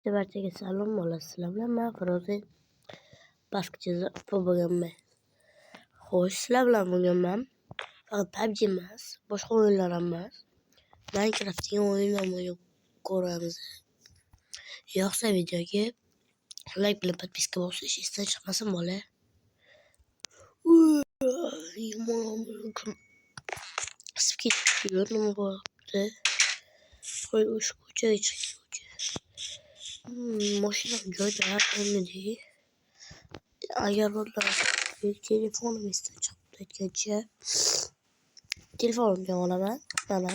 Barchaga salom olasizlar bilan men Firoza basketchi bo'lganman. Xo'sh, sizlar bilan bugun men faqat PUBG emas, boshqa o'yinlar ham emas, Minecraft degan o'yinni ko'ramiz. Yoqsa videoga like bilan podpiska bosish esdan chiqmasin bola. Skit nima bo'ldi? Qo'y o'sha ko'chaga chiqdi. Mashina joyda o'rnidi. Agar ular telefonim esdan chiqib ketgancha telefonimga olaman. Mana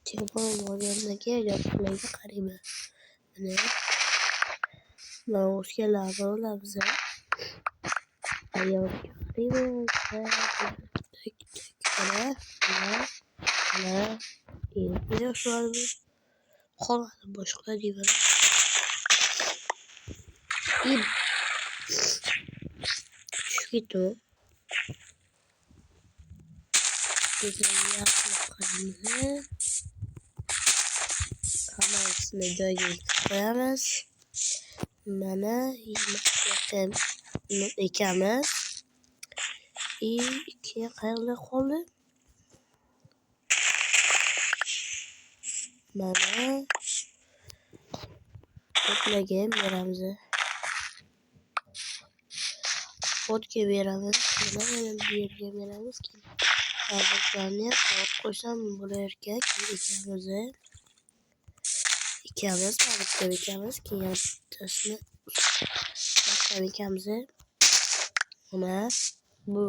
telefonim olgandan keyin yoqimga qarayman. Mana o'sganlar bo'lamiz. Agar qarayman. Qoladi boshqa deyman. Shukitu. Hammasini joyiga qo'yamiz. Mana ekamiz. Keyin qayerda qoldi? Mana to'plagan beramiz. O'tga beramiz. Mana yerga beramiz. Avvalni qo'shsam bo'larkan. Ikamiz ekamiz. Keyin tasni ekamiz. Mana bu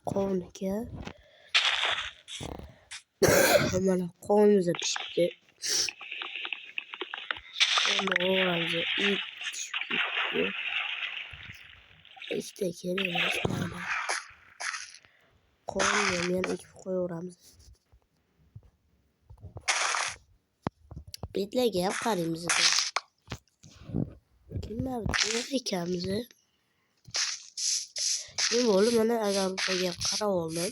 qovunga. Mana qovunimiz pishibdi. İşte kerak mana. Qovunni yana ekib qo'yaveramiz. Betlarga ham qaraymiz. Kimlar ekamiz? Kim bo'ldi? Mana agar bunga qarab oldim.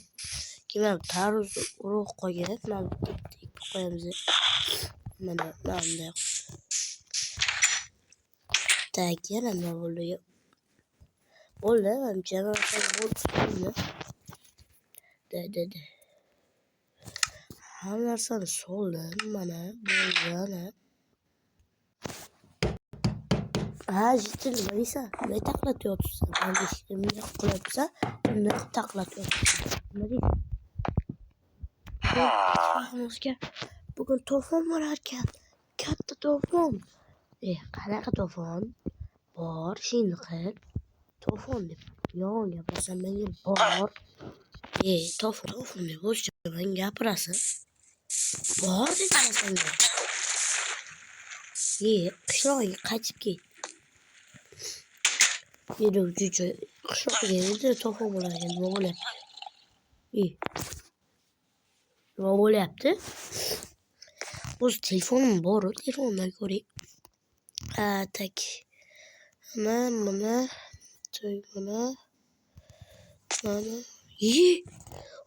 Kimlar taruz urug' qo'ygan, mana ekib qo'yamiz. Mana bunday. Tak yana nima bo'ldi? Bo'ldi, menimcha bo'ldi. Da. Hamma narsani soldim, mana bo'ldi. Jitil nima nima taqlatyapsan? Nima qilyapsan? Nima taqlatyapsan? Nima deyapsan? Bugun to'fon bo'lar ekan. Katta to'fon. Qanaqa to'fon? Bor, shuni qil. To'fon deb yolg'on gapirasan, menga bor. To'fon deb o'sha men gapirasan. Bor dedim senga. Qishloqqa qaytib ket. Yuruvchi qishloqqa keldi, to'fon bo'larkan, nima bo'lyapti? Nima bo'lyapti? O'z telefonim bor, telefondan ko'ring. Tak. Mana.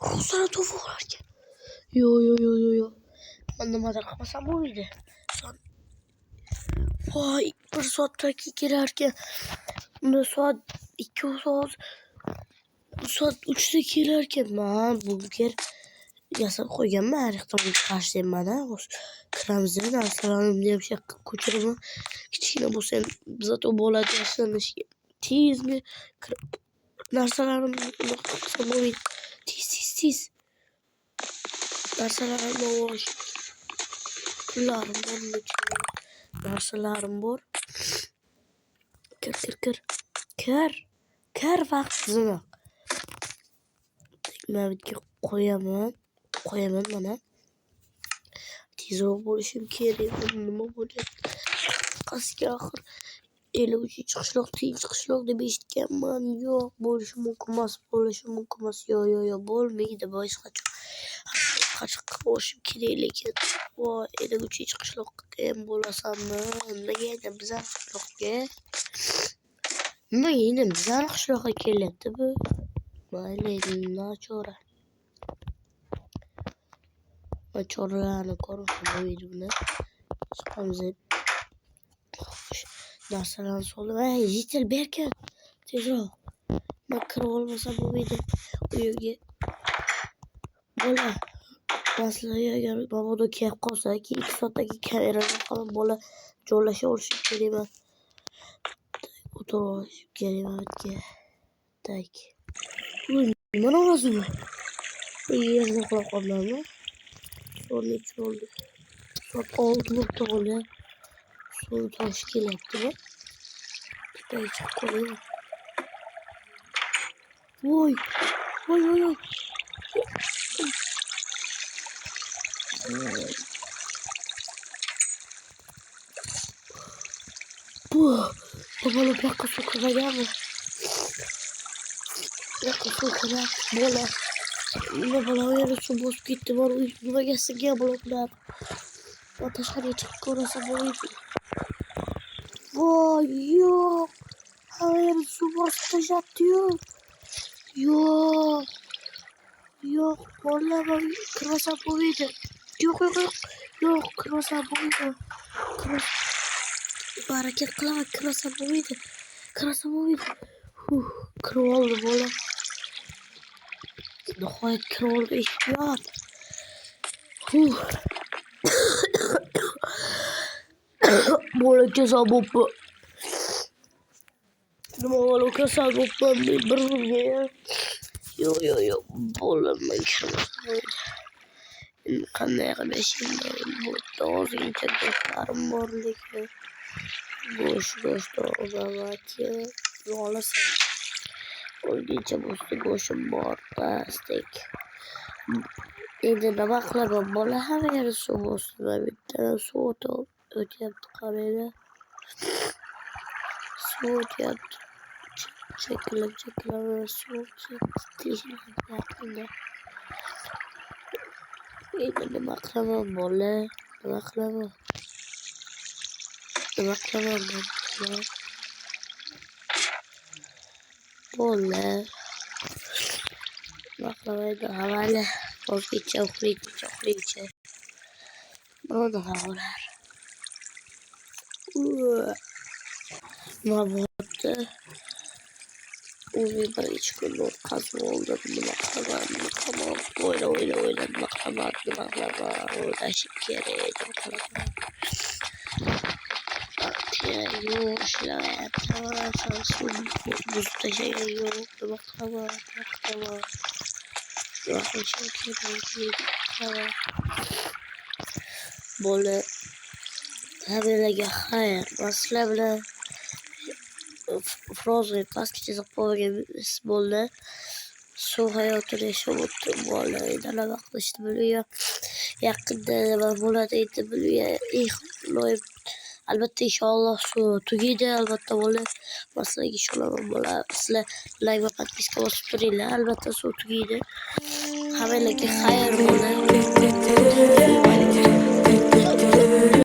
Ruslar to'fon bo'larkan. Yo. Men nimadir qilmasam bo'lmaydi. Voy, 1 soatdan kelarkan. Unda soat 2 soat, soat 3da kelarkan. Men bunker yasab qo'yganman, har ehtimolga qarshi mana kiramiz, narsalarni ham shaq ko'chiraman. Kichkina bo'lsa ham zato bo'ladi yashanishga. Tezmi narsalarimni bo'lmaydi. Tez. Narsalarimni olish. Pullarim bor. Narsalarim bor. Kir vaqtini. Tekmabitga qo'yaman mana. Tezroq bo'lishim kerak. Nima bo'lyapti? Qasga axir 53 qishloq tinch qishloq deb eshitganman. Yo'q, bo'lishi mumkin emas. Yo'q, bo'lmaydi. Boshqa qashqa bo'lishim kerak lekin. Voy, 53 qishloqqa ham bo'lasanmi? Nimaga endi bizlar qishloqqa? Nimaga endi bizlar qishloqqa kelyapti bu? Mayli, nachora. Choralarni ko'rib bo'lmaydi buni. Chiqamiz. narsalarni soldim. Ey yetil berka tezroq. Men kirib olmasam bo'lmaydi uyga. Bola maslaga agar mabodo kelib qolsa 2 soatdagi kameraga falan bola joylasha olishi kerakman. O'tirib kerakman bitga. Tak. Nima ovozi bu? Yerni qilib qolganmi? So'rlik oldu. Soat 6:00 suv tosh kelyaptimi? Tepaya chiqib qolay. Voy. Bu babalı bir yakka sokağa gelme. Yakka sokağa bola. Babalı yere su bozup gitti. Var uyuma gelsin gel bloklar. Dışarıya çıkıp orası boyuydu. Vay yok. Havaya su bozup taş atıyor. Yok. Vallahi ben kırmasa boyuydu. Yok kırmasa boyuydu. Hareket kılamak kırmasa boyuydu. Kır oldu böyle. Nihayet kır oldu ihtiyat. Böyle kesa bopu. Böyle kesa bopu bir ya. Yo. Böyle ben kırmasa. Kanaya beşimde bu doğru internetlerim varlıklı. Boş o zaman ki yola sen. Oldukça boşum borda stek. İndirme baklava bola her yeri su boşluğuna bitti. Soğut yaptı karayla. Soğut yaptı. Çekilen soğut yaptı. Yaptı. İndirme baklava bola. Baklava bola. Baklavayı da havale. Okuyacağım. Bana da havalar. Mahvoldü. Uyuyor hiç gün kazma oldu. Baklava. Böyle baklava. Orada şekeri. Baklava. Yok şöyle sansın buzda şey yok baklava bakın şekeri baklava böyle böyle hayır mesela böyle frozen kaskı zapovedemiz böyle su hayatı yaşamak böyle idare bakmıştı böyle ya yakında ben burada eğitim böyle ilk البته inşallah su tugide albatta böyle masaya inşallah böyle asla live yapmak istiyorsa story'le albatta su tugide haberle ki hayır böyle